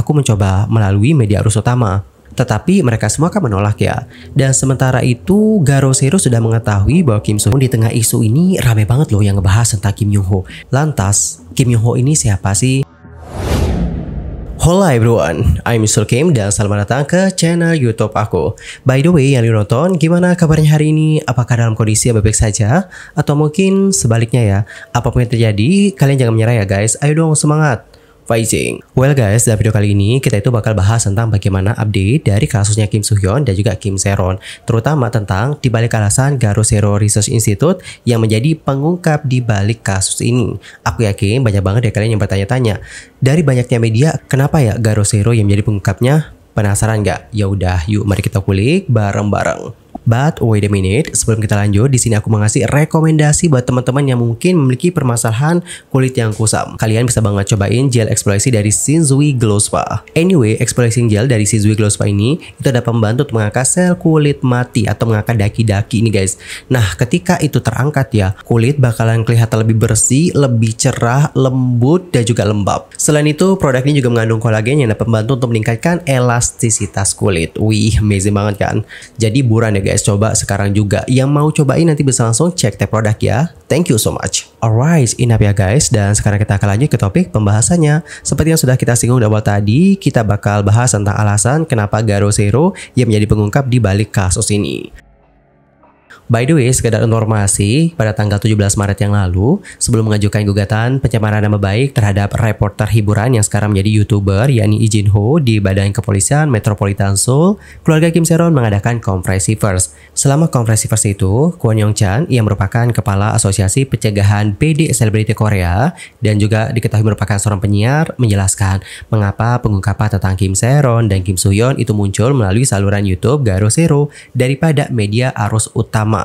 aku mencoba melalui media arus utama. Tetapi mereka semua kan menolak ya. Dan sementara itu Garo Zero sudah mengetahui bahwa Kim Soo Hyun di tengah isu ini rame banget loh yang ngebahas tentang Kim Young Ho. Lantas Kim Young Ho ini siapa sih? Halo everyone, I'm Mr. Kim dan selamat datang ke channel YouTube aku. By the way, yang nonton, gimana kabarnya hari ini? Apakah dalam kondisi yang baik saja? Atau mungkin sebaliknya ya? Apapun yang terjadi, kalian jangan menyerah ya guys. Ayo dong semangat! Fighting. Well guys, dalam video kali ini kita itu bakal bahas tentang bagaimana update dari kasusnya Kim Soo Hyun dan juga Kim Se-ron, terutama tentang dibalik alasan Garo Zero Research Institute yang menjadi pengungkap di balik kasus ini. Aku yakin banyak banget ya kalian yang bertanya-tanya, dari banyaknya media, kenapa ya Garo Zero yang menjadi pengungkapnya? Penasaran nggak? Ya udah, yuk mari kita kulik bareng-bareng. But wait a minute, sebelum kita lanjut, di sini aku mengasih rekomendasi buat teman-teman yang mungkin memiliki permasalahan kulit yang kusam. Kalian bisa banget cobain gel eksfoliasi dari Shinzui Glow Spa. Anyway, exfoliating gel dari Shinzui Glow Spa ini itu dapat membantu untuk mengangkat sel kulit mati atau mengangkat daki-daki ini guys. Nah, ketika itu terangkat ya, kulit bakalan kelihatan lebih bersih, lebih cerah, lembut, dan juga lembab. Selain itu, produk ini juga mengandung kolagen yang dapat membantu untuk meningkatkan elastisitas kulit. Wih, amazing banget kan? Jadi buruan ya guys. Coba sekarang juga. Yang mau cobain nanti bisa langsung cek tag produk ya. Thank you so much. Alright, enough ya guys. Dan sekarang kita akan lanjut ke topik pembahasannya. Seperti yang sudah kita singgung di awal tadi, kita bakal bahas tentang alasan kenapa Garo Zero yang menjadi pengungkap di balik kasus ini. By the way, sekedar informasi, pada tanggal 17 Maret yang lalu, sebelum mengajukan gugatan pencemaran nama baik terhadap reporter hiburan yang sekarang menjadi YouTuber, yakni Lee Jin Ho di Badan Kepolisian Metropolitan Seoul, keluarga Kim Se-ron mengadakan konferensi pers. Selama konferensi pers itu, Kwon Young Chan yang merupakan Kepala Asosiasi Pencegahan PD Selebriti Korea dan juga diketahui merupakan seorang penyiar, menjelaskan mengapa pengungkapan tentang Kim Se-ron dan Kim Soo Hyun itu muncul melalui saluran YouTube Garo Zero daripada media arus utama.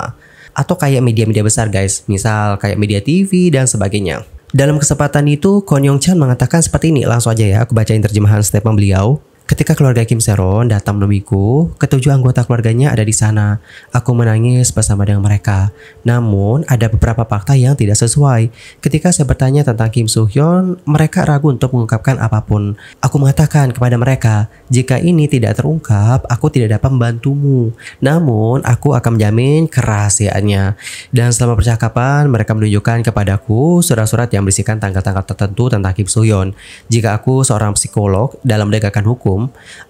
Atau kayak media-media besar guys, misal kayak media TV dan sebagainya. Dalam kesempatan itu, Kwon Young Chan mengatakan seperti ini, langsung aja ya aku bacain terjemahan statement beliau. Ketika keluarga Kim Se-ron datang menemuiku, ketujuh anggota keluarganya ada di sana. Aku menangis bersama dengan mereka. Namun, ada beberapa fakta yang tidak sesuai. Ketika saya bertanya tentang Kim Soo Hyun, mereka ragu untuk mengungkapkan apapun. Aku mengatakan kepada mereka, jika ini tidak terungkap, aku tidak dapat membantumu. Namun, aku akan menjamin kerahasiaannya. Dan selama percakapan, mereka menunjukkan kepadaku surat-surat yang berisikan tanggal-tanggal tertentu tentang Kim Soo Hyun. Jika aku seorang psikolog dalam menegakkan hukum,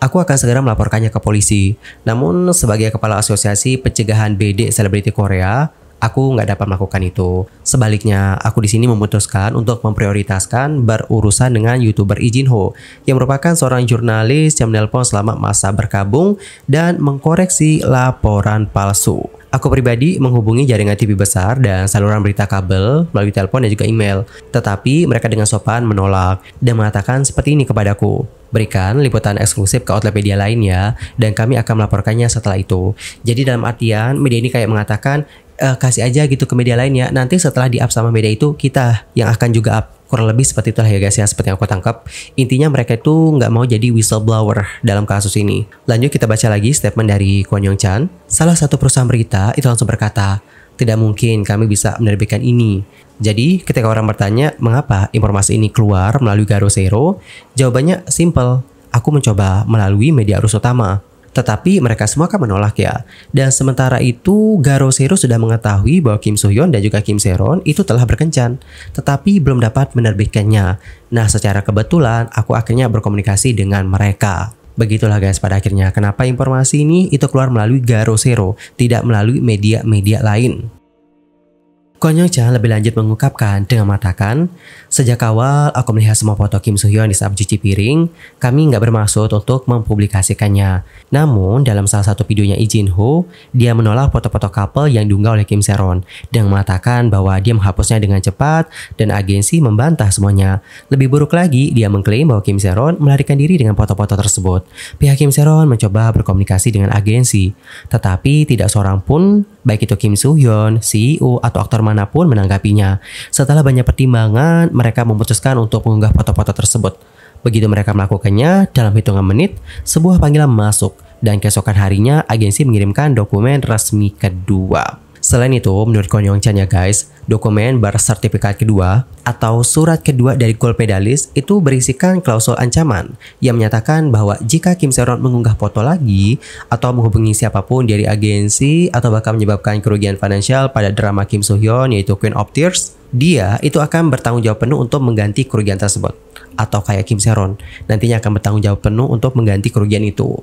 aku akan segera melaporkannya ke polisi. Namun sebagai Kepala Asosiasi Pencegahan BD Selebriti Korea, aku nggak dapat melakukan itu. Sebaliknya, aku di sini memutuskan untuk memprioritaskan berurusan dengan YouTuber Lee Jin Ho yang merupakan seorang jurnalis yang menelpon selama masa berkabung dan mengkoreksi laporan palsu. Aku pribadi menghubungi jaringan TV besar dan saluran berita kabel melalui telepon dan juga email. Tetapi mereka dengan sopan menolak dan mengatakan seperti ini kepadaku. Berikan liputan eksklusif ke outlet media lain ya, dan kami akan melaporkannya setelah itu. Jadi dalam artian media ini kayak mengatakan, kasih aja gitu ke media lain ya, nanti setelah di up sama media itu kita yang akan juga up. Kurang lebih seperti itulah ya guys ya, seperti yang aku tangkap. Intinya mereka itu nggak mau jadi whistleblower dalam kasus ini. Lanjut kita baca lagi statement dari Kwon Young Chan. Salah satu perusahaan berita itu langsung berkata, tidak mungkin kami bisa menerbitkan ini. Jadi ketika orang bertanya mengapa informasi ini keluar melalui Garo Zero, jawabannya simple, aku mencoba melalui media arus utama. Tetapi mereka semua kan menolak ya. Dan sementara itu Garo Zero sudah mengetahui bahwa Kim Soo Hyun dan juga Kim Se-ron itu telah berkencan, tetapi belum dapat menerbitkannya. Nah secara kebetulan aku akhirnya berkomunikasi dengan mereka. Begitulah guys pada akhirnya kenapa informasi ini itu keluar melalui Garo Zero, tidak melalui media-media lain. Kwon Young Chan lebih lanjut mengungkapkan dengan mengatakan, sejak awal aku melihat semua foto Kim Soo Hyun di saat cuci piring, kami nggak bermaksud untuk mempublikasikannya. Namun dalam salah satu videonya Lee Jin Ho, dia menolak foto-foto couple yang diunggah oleh Kim Se-ron dan mengatakan bahwa dia menghapusnya dengan cepat dan agensi membantah semuanya. Lebih buruk lagi, dia mengklaim bahwa Kim Se-ron melarikan diri dengan foto-foto tersebut. Pihak Kim Se-ron mencoba berkomunikasi dengan agensi, tetapi tidak seorang pun, baik itu Kim Soo Hyun, CEO atau aktor manapun menanggapinya. Setelah banyak pertimbangan, mereka memutuskan untuk mengunggah foto-foto tersebut. Begitu mereka melakukannya, dalam hitungan menit, sebuah panggilan masuk dan keesokan harinya agensi mengirimkan dokumen resmi kedua. Selain itu, menurut Kwon Yong Chan ya guys, dokumen bersertifikat kedua atau surat kedua dari gold medalist itu berisikan klausul ancaman yang menyatakan bahwa jika Kim Se-ron mengunggah foto lagi atau menghubungi siapapun dari agensi atau bahkan menyebabkan kerugian finansial pada drama Kim Soo Hyun yaitu Queen of Tears, dia itu akan bertanggung jawab penuh untuk mengganti kerugian tersebut. Atau kayak Kim Se-ron, nantinya akan bertanggung jawab penuh untuk mengganti kerugian itu.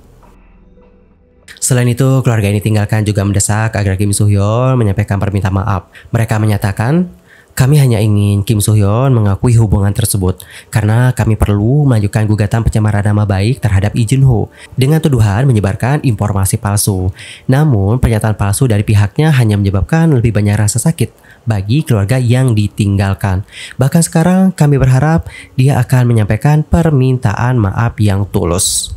Selain itu, keluarga ini tinggalkan juga mendesak agar Kim Soo Hyun menyampaikan permintaan maaf. Mereka menyatakan, kami hanya ingin Kim Soo Hyun mengakui hubungan tersebut karena kami perlu mengajukan gugatan pencemaran nama baik terhadap Lee Jun Ho dengan tuduhan menyebarkan informasi palsu. Namun, pernyataan palsu dari pihaknya hanya menyebabkan lebih banyak rasa sakit bagi keluarga yang ditinggalkan. Bahkan sekarang kami berharap dia akan menyampaikan permintaan maaf yang tulus.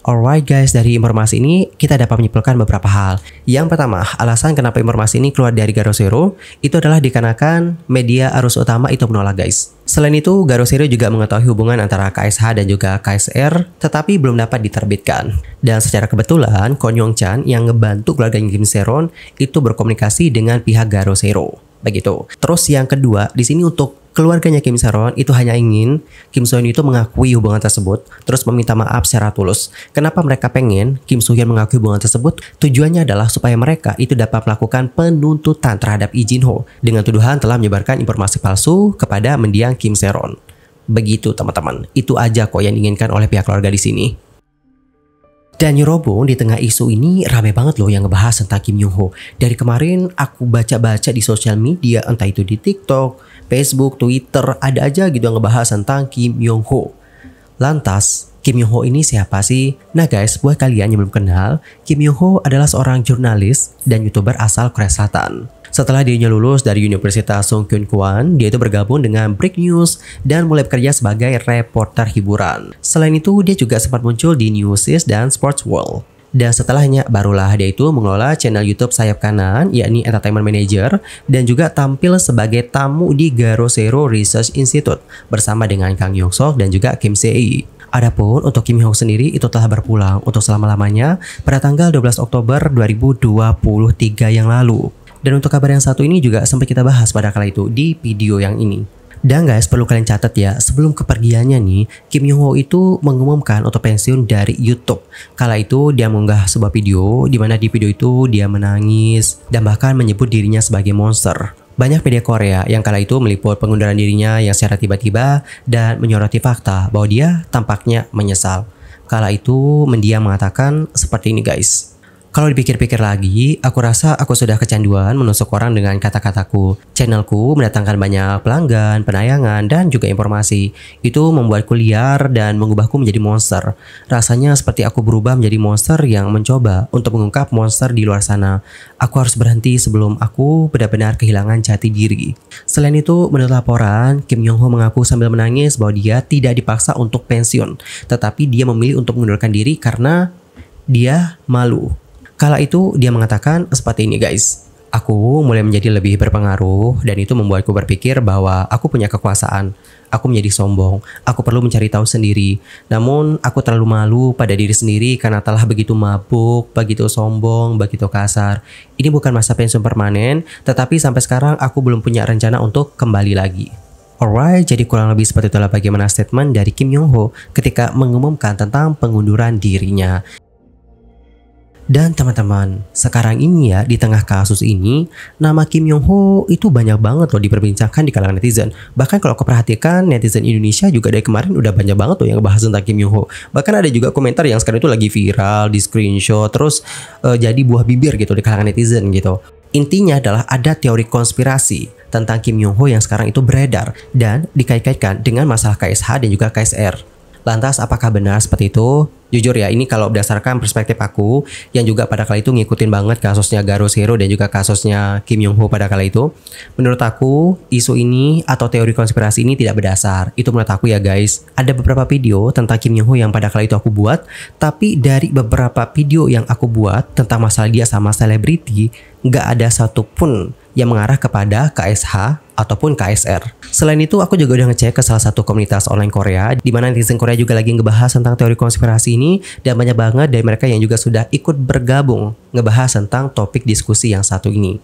Alright guys, dari informasi ini kita dapat menyimpulkan beberapa hal. Yang pertama, alasan kenapa informasi ini keluar dari Garo Zero itu adalah dikarenakan media arus utama itu menolak guys. Selain itu, Garo Zero juga mengetahui hubungan antara KSH dan juga KSR tetapi belum dapat diterbitkan. Dan secara kebetulan, Kwon Yong Chan yang ngebantu keluarga Kim Se-ron itu berkomunikasi dengan pihak Garo Zero. Begitu. Terus yang kedua, di sini untuk keluarganya Kim Se-ron itu hanya ingin Kim Soo Hyun itu mengakui hubungan tersebut, terus meminta maaf secara tulus. Kenapa mereka pengen Kim Soo Hyun mengakui hubungan tersebut? Tujuannya adalah supaya mereka itu dapat melakukan penuntutan terhadap Lee Jin Ho dengan tuduhan telah menyebarkan informasi palsu kepada mendiang Kim Se-ron. Begitu teman-teman. Itu aja kok yang diinginkan oleh pihak keluarga di sini. Dan nyerobong di tengah isu ini rame banget loh yang ngebahas tentang Kim Myung Ho. Dari kemarin aku baca-baca di sosial media, entah itu di TikTok, Facebook, Twitter, ada aja gitu yang ngebahas tentang Kim Myung Ho. Lantas, Kim Myung Ho ini siapa sih? Nah guys, buat kalian yang belum kenal, Kim Myung Ho adalah seorang jurnalis dan YouTuber asal Korea Selatan. Setelah dirinya lulus dari Universitas Sungkyun Kwan, dia itu bergabung dengan Break News dan mulai bekerja sebagai reporter hiburan. Selain itu, dia juga sempat muncul di Newsis dan Sports World. Dan setelahnya, barulah dia itu mengelola channel YouTube sayap kanan, yakni Entertainment Manager, dan juga tampil sebagai tamu di Garo Zero Research Institute bersama dengan Kang Yong Sok dan juga Kim Se-i. Adapun untuk Kim Myung Ho sendiri itu telah berpulang untuk selama-lamanya pada tanggal 12 Oktober 2023 yang lalu. Dan untuk kabar yang satu ini juga sempat kita bahas pada kala itu di video yang ini. Dan guys, perlu kalian catat ya, sebelum kepergiannya nih, Kim Myung Ho itu mengumumkan untuk pensiun dari YouTube. Kala itu dia mengunggah sebuah video, di mana di video itu dia menangis dan bahkan menyebut dirinya sebagai monster. Banyak media Korea yang kala itu meliput pengunduran dirinya yang secara tiba-tiba dan menyoroti fakta bahwa dia tampaknya menyesal. Kala itu mendiam mengatakan seperti ini guys. Kalau dipikir-pikir lagi, aku rasa aku sudah kecanduan menusuk orang dengan kata-kataku. Channelku mendatangkan banyak pelanggan, penayangan, dan juga informasi. Itu membuatku liar dan mengubahku menjadi monster. Rasanya seperti aku berubah menjadi monster yang mencoba untuk mengungkap monster di luar sana. Aku harus berhenti sebelum aku benar-benar kehilangan jati diri. Selain itu, menurut laporan, Kim Myung Ho mengaku sambil menangis bahwa dia tidak dipaksa untuk pensiun. Tetapi dia memilih untuk mengundurkan diri karena dia malu. Kala itu dia mengatakan seperti ini guys. Aku mulai menjadi lebih berpengaruh dan itu membuatku berpikir bahwa aku punya kekuasaan. Aku menjadi sombong. Aku perlu mencari tahu sendiri. Namun aku terlalu malu pada diri sendiri karena telah begitu mabuk, begitu sombong, begitu kasar. Ini bukan masa pensiun permanen, tetapi sampai sekarang aku belum punya rencana untuk kembali lagi. Alright, jadi kurang lebih seperti itulah bagaimana statement dari Kim Myung Ho ketika mengumumkan tentang pengunduran dirinya. Dan teman-teman, sekarang ini ya di tengah kasus ini, nama Kim Myung Ho itu banyak banget loh diperbincangkan di kalangan netizen. Bahkan kalau aku perhatikan netizen Indonesia juga dari kemarin udah banyak banget loh yang ngebahas tentang Kim Myung Ho. Bahkan ada juga komentar yang sekarang itu lagi viral, di screenshot, terus jadi buah bibir gitu di kalangan netizen gitu. Intinya adalah ada teori konspirasi tentang Kim Myung Ho yang sekarang itu beredar dan dikait-kaitkan dengan masalah KSH dan juga KSR. Lantas apakah benar seperti itu? Jujur ya, ini kalau berdasarkan perspektif aku yang juga pada kala itu ngikutin banget kasusnya Garo Zero dan juga kasusnya Kim Myung Ho pada kala itu. Menurut aku, isu ini atau teori konspirasi ini tidak berdasar. Itu menurut aku ya guys. Ada beberapa video tentang Kim Myung Ho yang pada kala itu aku buat, tapi dari beberapa video yang aku buat tentang masalah dia sama selebriti, nggak ada satupun yang mengarah kepada KSH ataupun KSR. Selain itu, aku juga udah ngecek ke salah satu komunitas online Korea, di mana netizen Korea juga lagi ngebahas tentang teori konspirasi ini, dan banyak banget dari mereka yang juga sudah ikut bergabung ngebahas tentang topik diskusi yang satu ini.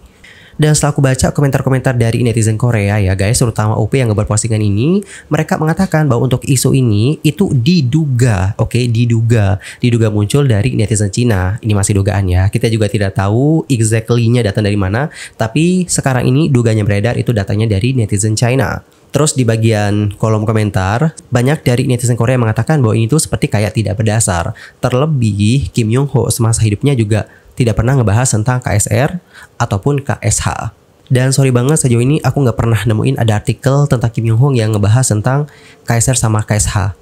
Dan setelah aku baca komentar-komentar dari netizen Korea ya guys, terutama OP yang ngebuat postingan ini, mereka mengatakan bahwa untuk isu ini itu diduga, diduga muncul dari netizen Cina. Ini masih dugaan ya, kita juga tidak tahu exactly-nya datang dari mana, tapi sekarang ini duganya beredar itu datanya dari netizen China. Terus di bagian kolom komentar, banyak dari netizen Korea mengatakan bahwa ini tuh seperti kayak tidak berdasar. Terlebih Kim Yong Ho semasa hidupnya juga tidak pernah ngebahas tentang KSR ataupun KSH. Dan sorry banget, sejauh ini aku nggak pernah nemuin ada artikel tentang Kim Yong Ho yang ngebahas tentang KSR sama KSH.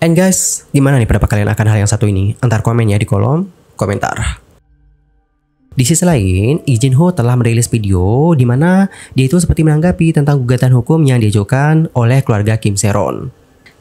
And guys, gimana nih pendapat kalian akan hal yang satu ini? Antar komen ya di kolom komentar. Di sisi lain, Lee Jin Ho telah merilis video di mana dia itu seperti menanggapi tentang gugatan hukum yang diajukan oleh keluarga Kim Se-ron.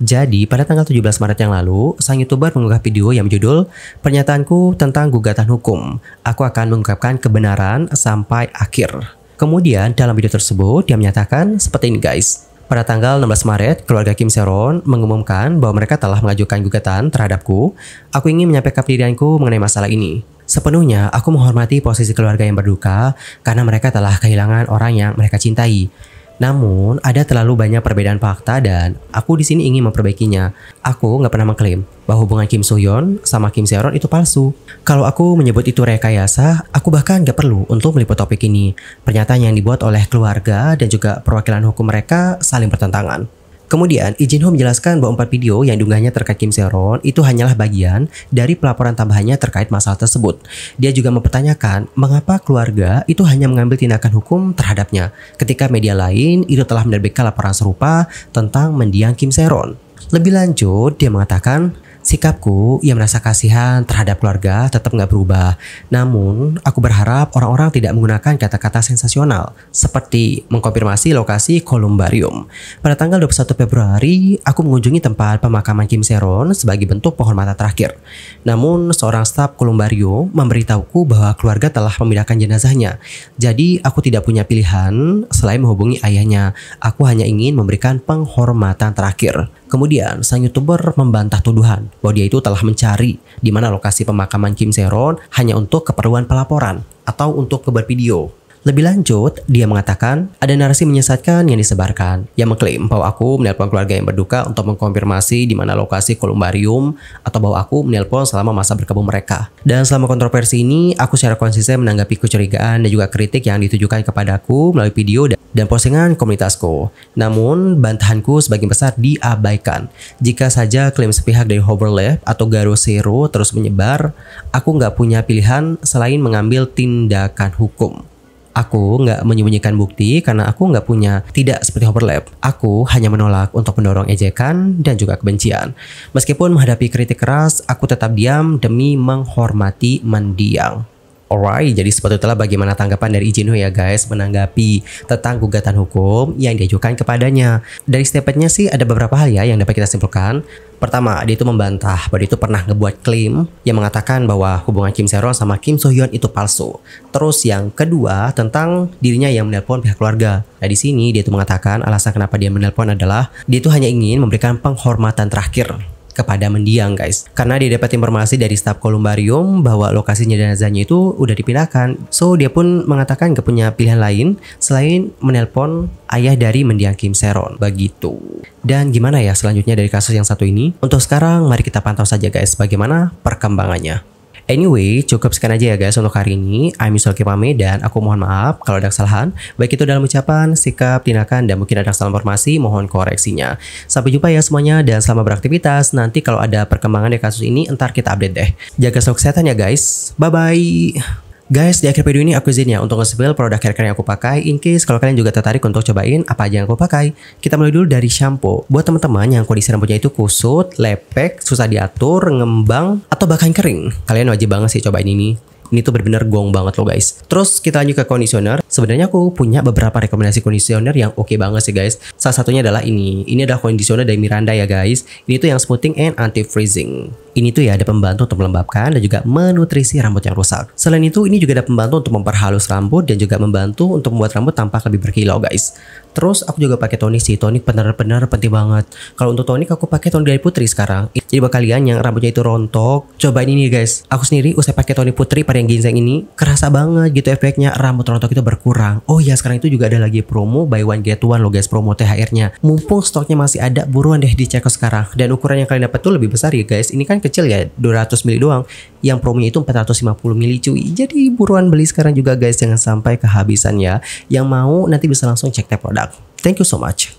Jadi, pada tanggal 17 Maret yang lalu, sang YouTuber mengunggah video yang berjudul "Pernyataanku tentang gugatan hukum. Aku akan mengungkapkan kebenaran sampai akhir." Kemudian, dalam video tersebut, dia menyatakan seperti ini guys. Pada tanggal 16 Maret, keluarga Kim Se-ron mengumumkan bahwa mereka telah mengajukan gugatan terhadapku. Aku ingin menyampaikan pendirianku mengenai masalah ini. Sepenuhnya, aku menghormati posisi keluarga yang berduka karena mereka telah kehilangan orang yang mereka cintai. Namun, ada terlalu banyak perbedaan fakta dan aku di sini ingin memperbaikinya. Aku nggak pernah mengklaim bahwa hubungan Kim So-hyun sama Kim Se-ron itu palsu. Kalau aku menyebut itu rekayasa, aku bahkan nggak perlu untuk meliput topik ini. Pernyataan yang dibuat oleh keluarga dan juga perwakilan hukum mereka saling bertentangan. Kemudian, Lee Jin Ho menjelaskan bahwa 4 video yang diunggahnya terkait Kim Se-ron itu hanyalah bagian dari pelaporan tambahannya terkait masalah tersebut. Dia juga mempertanyakan mengapa keluarga itu hanya mengambil tindakan hukum terhadapnya, ketika media lain itu telah menerbitkan laporan serupa tentang mendiang Kim Se-ron. Lebih lanjut, dia mengatakan, sikapku yang merasa kasihan terhadap keluarga tetap nggak berubah. Namun, aku berharap orang-orang tidak menggunakan kata-kata sensasional seperti mengkonfirmasi lokasi kolumbarium. Pada tanggal 21 Februari, aku mengunjungi tempat pemakaman Kim Se-ron sebagai bentuk penghormatan terakhir. Namun, seorang staf kolumbarium memberitahuku bahwa keluarga telah memindahkan jenazahnya. Jadi, aku tidak punya pilihan selain menghubungi ayahnya. Aku hanya ingin memberikan penghormatan terakhir. Kemudian, sang YouTuber membantah tuduhan bahwa dia itu telah mencari di mana lokasi pemakaman Kim Se-ron hanya untuk keperluan pelaporan atau untuk bervideo. Lebih lanjut, dia mengatakan ada narasi menyesatkan yang disebarkan yang mengklaim bahwa aku menelpon keluarga yang berduka untuk mengkonfirmasi di mana lokasi kolumbarium atau bahwa aku menelpon selama masa berkabung mereka. Dan selama kontroversi ini, aku secara konsisten menanggapi kecurigaan dan juga kritik yang ditujukan kepadaku melalui video dan postingan komunitasku. Namun, bantahanku sebagian besar diabaikan. Jika saja klaim sepihak dari Hoverlab atau Garo Zero terus menyebar, aku nggak punya pilihan selain mengambil tindakan hukum. Aku nggak menyembunyikan bukti karena aku nggak punya, tidak seperti Hoverlab. Aku hanya menolak untuk mendorong ejekan dan juga kebencian. Meskipun menghadapi kritik keras, aku tetap diam demi menghormati mendiang. Alright, jadi seperti itulah bagaimana tanggapan dari Lee Jin Ho ya guys menanggapi tentang gugatan hukum yang diajukan kepadanya. Dari statementnya sih ada beberapa hal ya yang dapat kita simpulkan. Pertama, dia itu membantah bahwa dia itu pernah ngebuat klaim yang mengatakan bahwa hubungan Kim Se-ron sama Kim So-hyun itu palsu. Terus yang kedua tentang dirinya yang menelpon pihak keluarga. Nah di sini dia itu mengatakan alasan kenapa dia menelpon adalah dia itu hanya ingin memberikan penghormatan terakhir kepada mendiang guys, karena dia dapat informasi dari staf kolumbarium bahwa lokasinya jenazahnya itu udah dipindahkan. So dia pun mengatakan gak punya pilihan lain selain menelpon ayah dari mendiang Kim Se-ron begitu. Dan gimana ya selanjutnya dari kasus yang satu ini? Untuk sekarang mari kita pantau saja guys bagaimana perkembangannya. Anyway, cukup sekian aja ya guys untuk hari ini. I'm Yusuf Kipame dan aku mohon maaf kalau ada kesalahan, baik itu dalam ucapan, sikap, tindakan, dan mungkin ada kesalahan informasi, mohon koreksinya. Sampai jumpa ya semuanya dan selamat beraktivitas. Nanti kalau ada perkembangan dari kasus ini, ntar kita update deh. Jaga selalu kesehatan ya guys. Bye-bye. Guys, di akhir video ini aku izin ya untuk nge-spill produk hair care yang aku pakai in case kalau kalian juga tertarik untuk cobain apa aja yang aku pakai. Kita mulai dulu dari shampoo. Buat teman-teman yang kondisi rambutnya itu kusut, lepek, susah diatur, ngembang, atau bahkan kering, kalian wajib banget sih cobain ini. Ini tuh bener-bener gong banget loh guys. Terus kita lanjut ke conditioner. Sebenarnya aku punya beberapa rekomendasi conditioner yang oke banget sih guys. Salah satunya adalah ini. Ini adalah conditioner dari Miranda ya guys. Ini tuh yang smoothing and anti-freezing. Ini tuh ya ada pembantu untuk melembabkan dan juga menutrisi rambut yang rusak. Selain itu, ini juga ada pembantu untuk memperhalus rambut dan juga membantu untuk membuat rambut tampak lebih berkilau guys. Terus aku juga pakai tonik sih, tonik benar-benar penting banget. Kalau untuk tonik aku pakai tonik dari Putri sekarang. Jadi buat kalian yang rambutnya itu rontok, cobain ini guys. Aku sendiri usai pakai tonik Putri pada yang ginseng ini, kerasa banget gitu efeknya, rambut rontok itu berkurang. Oh ya, sekarang itu juga ada lagi promo buy one get one loh guys, promo THR-nya. Mumpung stoknya masih ada, buruan deh dicek sekarang. Dan ukuran yang kalian dapat tuh lebih besar ya guys. Ini kan kecil ya, 200 ml doang. Yang promonya itu 450 ml cuy. Jadi buruan beli sekarang juga guys, jangan sampai kehabisan ya. Yang mau nanti bisa langsung cek tab produk. Thank you so much.